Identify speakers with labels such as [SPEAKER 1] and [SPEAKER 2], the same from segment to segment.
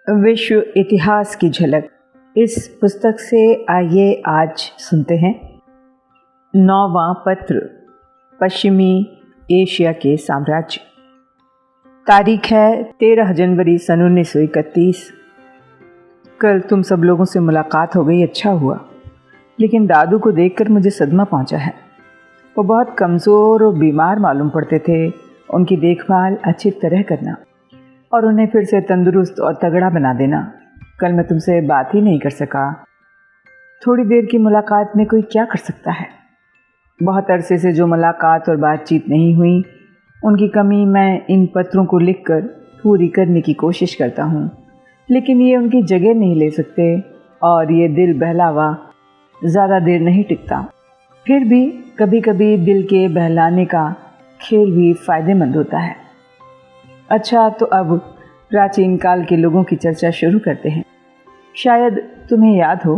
[SPEAKER 1] विश्व इतिहास की झलक, इस पुस्तक से आइए आज सुनते हैं 9वां पत्र, पश्चिमी एशिया के साम्राज्य। तारीख है 13 जनवरी सन 1931। कल तुम सब लोगों से मुलाकात हो गई, अच्छा हुआ, लेकिन दादू को देखकर मुझे सदमा पहुंचा है। वो बहुत कमज़ोर और बीमार मालूम पड़ते थे। उनकी देखभाल अच्छी तरह करना और उन्हें फिर से तंदुरुस्त और तगड़ा बना देना। कल मैं तुमसे बात ही नहीं कर सका। थोड़ी देर की मुलाकात में कोई क्या कर सकता है। बहुत अरसे से जो मुलाकात और बातचीत नहीं हुई, उनकी कमी मैं इन पत्रों को लिखकर पूरी करने की कोशिश करता हूँ, लेकिन ये उनकी जगह नहीं ले सकते और ये दिल बहलावा ज़्यादा देर नहीं टिकता। फिर भी कभी कभी दिल के बहलाने का खेल भी फ़ायदेमंद होता है। अच्छा, तो अब प्राचीन काल के लोगों की चर्चा शुरू करते हैं। शायद तुम्हें याद हो,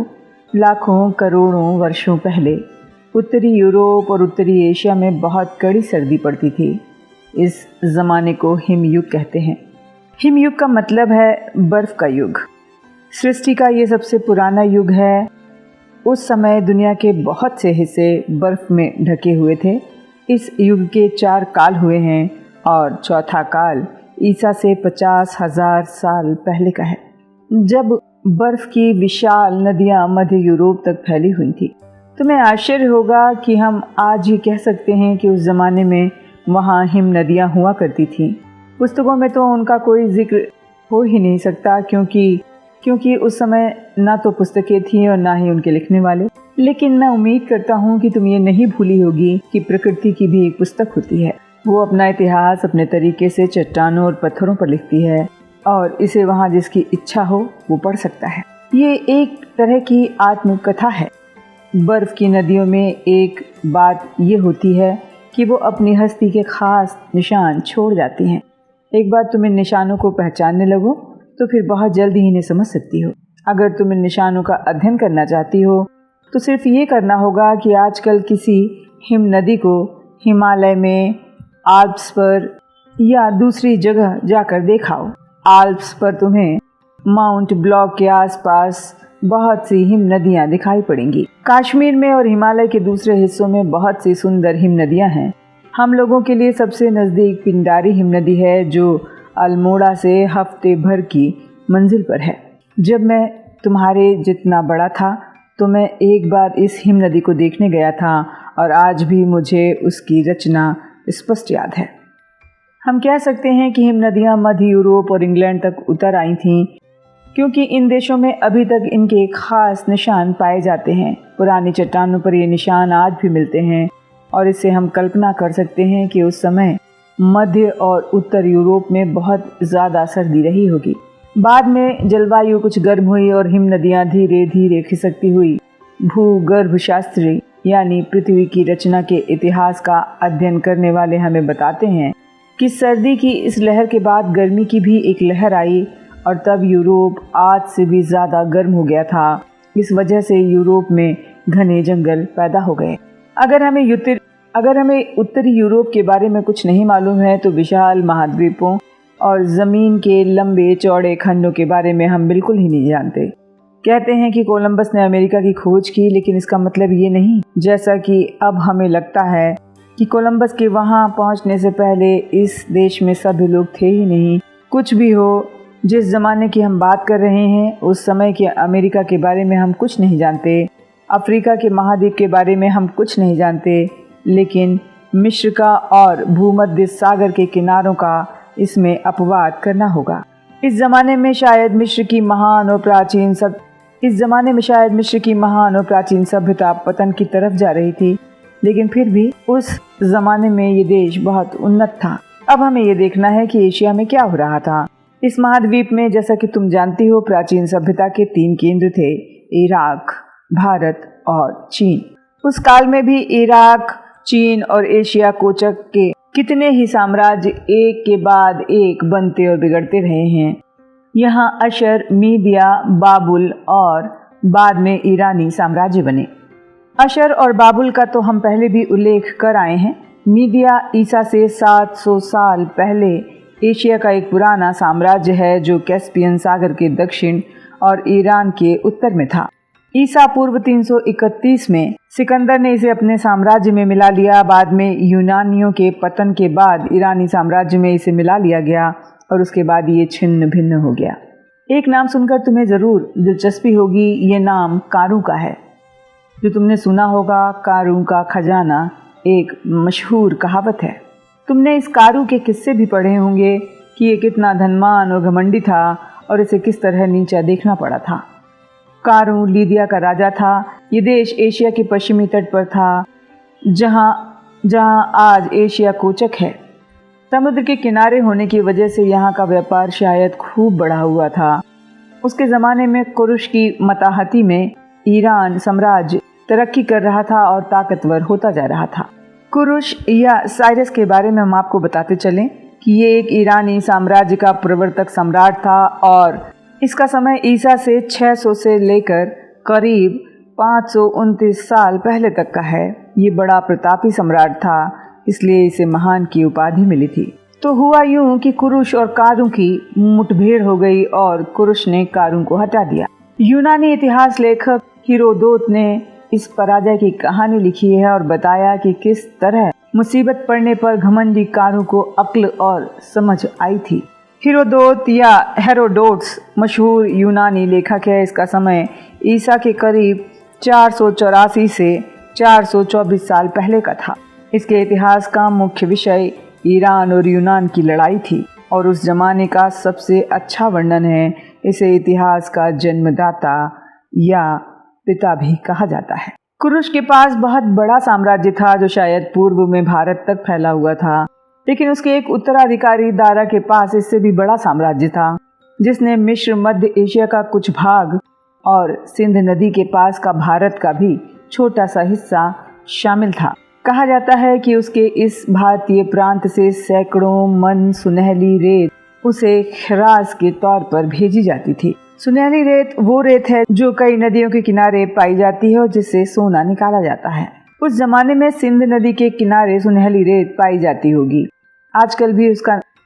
[SPEAKER 1] लाखों करोड़ों वर्षों पहले उत्तरी यूरोप और उत्तरी एशिया में बहुत कड़ी सर्दी पड़ती थी। इस ज़माने को हिमयुग कहते हैं। हिमयुग का मतलब है बर्फ़ का युग। सृष्टि का ये सबसे पुराना युग है। उस समय दुनिया के बहुत से हिस्से बर्फ़ में ढके हुए थे। इस युग के 4 काल हुए हैं और चौथा काल ईसा से 50,000 साल पहले का है, जब बर्फ़ की विशाल नदियां मध्य यूरोप तक फैली हुई थी। तुम्हें आश्चर्य होगा कि हम आज ही कह सकते हैं कि उस ज़माने में वहाँ हिम नदियाँ हुआ करती थीं। पुस्तकों में तो उनका कोई जिक्र हो ही नहीं सकता, क्योंकि उस समय ना तो पुस्तकें थीं और ना ही उनके लिखने वाले। लेकिन मैं उम्मीद करता हूँ कि तुम ये नहीं भूली होगी कि प्रकृति की भी एक पुस्तक होती है। वो अपना इतिहास अपने तरीके से चट्टानों और पत्थरों पर लिखती है और इसे वहाँ जिसकी इच्छा हो वो पढ़ सकता है। ये एक तरह की आत्मकथा है। बर्फ़ की नदियों में एक बात ये होती है कि वो अपनी हस्ती के ख़ास निशान छोड़ जाती हैं। एक बार तुम इन निशानों को पहचानने लगो तो फिर बहुत जल्दी ही इन्हें समझ सकती हो। अगर तुम इन निशानों का अध्ययन करना चाहती हो तो सिर्फ ये करना होगा कि आजकल किसी हिम नदी को हिमालय में, आल्प्स पर या दूसरी जगह जाकर देखाओ। आल्प्स पर तुम्हें माउंट ब्लॉक के आसपास बहुत सी हिम नदियाँ दिखाई पड़ेंगी। कश्मीर में और हिमालय के दूसरे हिस्सों में बहुत सी सुंदर हिम नदियाँ हैं। हम लोगों के लिए सबसे नज़दीक पिंडारी हिम नदी है, जो अल्मोड़ा से हफ्ते भर की मंजिल पर है। जब मैं तुम्हारे जितना बड़ा था तो मैं एक बार इस हिम नदी को देखने गया था और आज भी मुझे उसकी रचना स्पष्ट याद है। हम कह सकते हैं कि हिम नदियाँ मध्य यूरोप और इंग्लैंड तक उतर आई थीं, क्योंकि इन देशों में अभी तक इनके खास निशान पाए जाते हैं। पुरानी चट्टानों पर ये निशान आज भी मिलते हैं और इससे हम कल्पना कर सकते हैं कि उस समय मध्य और उत्तर यूरोप में बहुत ज़्यादा सर्दी रही होगी। बाद में जलवायु कुछ गर्म हुई और हिम नदियाँ धीरे धीरे खिसकती हुई भूगर्भशास्त्री यानी पृथ्वी की रचना के इतिहास का अध्ययन करने वाले हमें बताते हैं कि सर्दी की इस लहर के बाद गर्मी की भी एक लहर आई और तब यूरोप आज से भी ज़्यादा गर्म हो गया था। इस वजह से यूरोप में घने जंगल पैदा हो गए। अगर हमें उत्तरी यूरोप के बारे में कुछ नहीं मालूम है तो विशाल महाद्वीपों और ज़मीन के लंबे चौड़े खंडों के बारे में हम बिल्कुल ही नहीं जानते। कहते हैं कि कोलंबस ने अमेरिका की खोज की, लेकिन इसका मतलब ये नहीं, जैसा कि अब हमें लगता है, कि कोलंबस के वहाँ पहुँचने से पहले इस देश में सभी लोग थे ही नहीं। कुछ भी हो, जिस ज़माने की हम बात कर रहे हैं उस समय के अमेरिका के बारे में हम कुछ नहीं जानते। अफ्रीका के महाद्वीप के बारे में हम कुछ नहीं जानते, लेकिन मिस्र का और भूमध्य सागर के किनारों का इसमें अपवाद करना होगा। इस ज़माने में शायद मिस्र की महान और प्राचीन सभ्यता पतन की तरफ जा रही थी, लेकिन फिर भी उस ज़माने में ये देश बहुत उन्नत था। अब हमें ये देखना है कि एशिया में क्या हो रहा था। इस महाद्वीप में, जैसा कि तुम जानती हो, प्राचीन सभ्यता के 3 केंद्र थे, इराक, भारत और चीन। उस काल में भी इराक, चीन और एशिया कोचक के कितने ही साम्राज्य एक के बाद एक बनते और बिगड़ते रहे हैं। यहाँ अशर, मीदिया, बाबुल और बाद में ईरानी साम्राज्य बने। अशर और बाबुल का तो हम पहले भी उल्लेख कर आए हैं। मीदिया ईसा से 700 साल पहले एशिया का एक पुराना साम्राज्य है जो कैस्पियन सागर के दक्षिण और ईरान के उत्तर में था। ईसा पूर्व 331 में सिकंदर ने इसे अपने साम्राज्य में मिला लिया। बाद में यूनानियों के पतन के बाद ईरानी साम्राज्य में इसे मिला लिया गया और उसके बाद ये छिन्न भिन्न हो गया। एक नाम सुनकर तुम्हें ज़रूर दिलचस्पी होगी, ये नाम कारू का है। जो तुमने सुना होगा, कारू का खजाना एक मशहूर कहावत है। तुमने इस कारू के किस्से भी पढ़े होंगे कि ये कितना धनवान और घमंडी था और इसे किस तरह नीचा देखना पड़ा था। कारू लीदिया का राजा था। ये देश एशिया के पश्चिमी तट पर था, जहाँ आज एशिया कोचक है। समुद्र के किनारे होने की वजह से यहाँ का व्यापार शायद खूब बढ़ा हुआ था। उसके ज़माने में कुरुश की मताहती में ईरान साम्राज्य तरक्की कर रहा था और ताकतवर होता जा रहा था। कुरुश या साइरस के बारे में हम आपको बताते चलें कि ये एक ईरानी साम्राज्य का प्रवर्तक सम्राट था और इसका समय ईसा से 600 से लेकर करीब 529 साल पहले तक का है। ये बड़ा प्रतापी सम्राट था, इसलिए इसे महान की उपाधि मिली थी। तो हुआ यूं कि कुरुश और कारू की मुठभेड़ हो गई और कुरुश ने कारू को हटा दिया। यूनानी इतिहास लेखक हेरोदोत ने इस पराजय की कहानी लिखी है और बताया कि किस तरह मुसीबत पड़ने पर घमंडी कारू को अक्ल और समझ आई थी। हेरोदोत या हेरोडोट्स मशहूर यूनानी लेखक है। इसका समय ईसा के करीब 484 से 424 साल पहले का था। इसके इतिहास का मुख्य विषय ईरान और यूनान की लड़ाई थी और उस जमाने का सबसे अच्छा वर्णन है। इसे इतिहास का जन्मदाता या पिता भी कहा जाता है। कुरुश के पास बहुत बड़ा साम्राज्य था जो शायद पूर्व में भारत तक फैला हुआ था, लेकिन उसके एक उत्तराधिकारी दारा के पास इससे भी बड़ा साम्राज्य था जिसने मिस्र, मध्य एशिया का कुछ भाग और सिंध नदी के पास का भारत का भी छोटा सा हिस्सा शामिल था। कहा जाता है कि उसके इस भारतीय प्रांत से सैकड़ों मन सुनहली रेत उसे खराज के तौर पर भेजी जाती थी। सुनहली रेत वो रेत है जो कई नदियों के किनारे पाई जाती है और जिससे सोना निकाला जाता है। उस जमाने में सिंध नदी के किनारे सुनहली रेत पाई जाती होगी। आजकल भी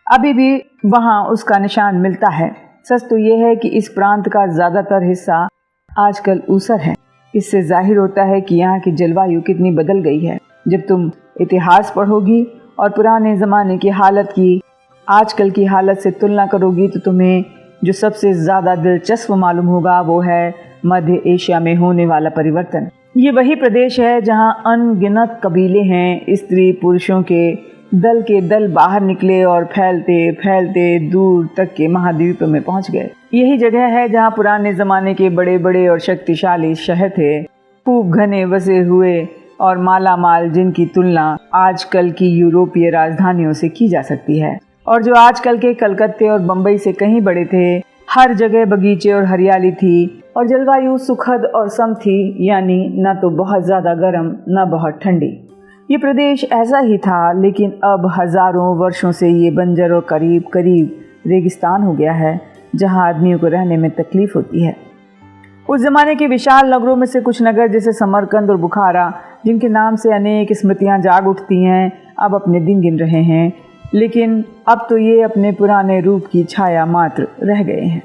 [SPEAKER 1] अभी भी वहाँ उसका निशान मिलता है। सच तो ये है कि इस प्रांत का ज़्यादातर हिस्सा आजकल ऊसर है। इससे जाहिर होता है कि यहाँ की जलवायु कितनी बदल गई है। जब तुम इतिहास पढ़ोगी और पुराने ज़माने की हालत की आजकल की हालत से तुलना करोगी तो तुम्हें जो सबसे ज़्यादा दिलचस्प मालूम होगा वो है मध्य एशिया में होने वाला परिवर्तन। ये वही प्रदेश है जहाँ अनगिनत कबीले हैं। स्त्री पुरुषों के दल बाहर निकले और फैलते फैलते दूर तक के महाद्वीप में पहुँच गए। यही जगह है जहाँ पुराने ज़माने के बड़े बड़े और शक्तिशाली शहर थे, खूब घने बसे हुए और माला माल, जिनकी तुलना आजकल की यूरोपीय राजधानियों से की जा सकती है और जो आजकल के कलकत्ते और बम्बई से कहीं बड़े थे। हर जगह बगीचे और हरियाली थी और जलवायु सुखद और सम थी, यानी न तो बहुत ज़्यादा गर्म न बहुत ठंडी। ये प्रदेश ऐसा ही था, लेकिन अब हज़ारों वर्षों से ये बंजर और करीब करीब रेगिस्तान हो गया है जहाँ आदमियों को रहने में तकलीफ़ होती है। उस ज़माने के विशाल नगरों में से कुछ नगर जैसे समरकंद और बुखारा, जिनके नाम से अनेक स्मृतियाँ जाग उठती हैं, अब अपने दिन गिन रहे हैं, लेकिन अब तो ये अपने पुराने रूप की छाया मात्र रह गए हैं।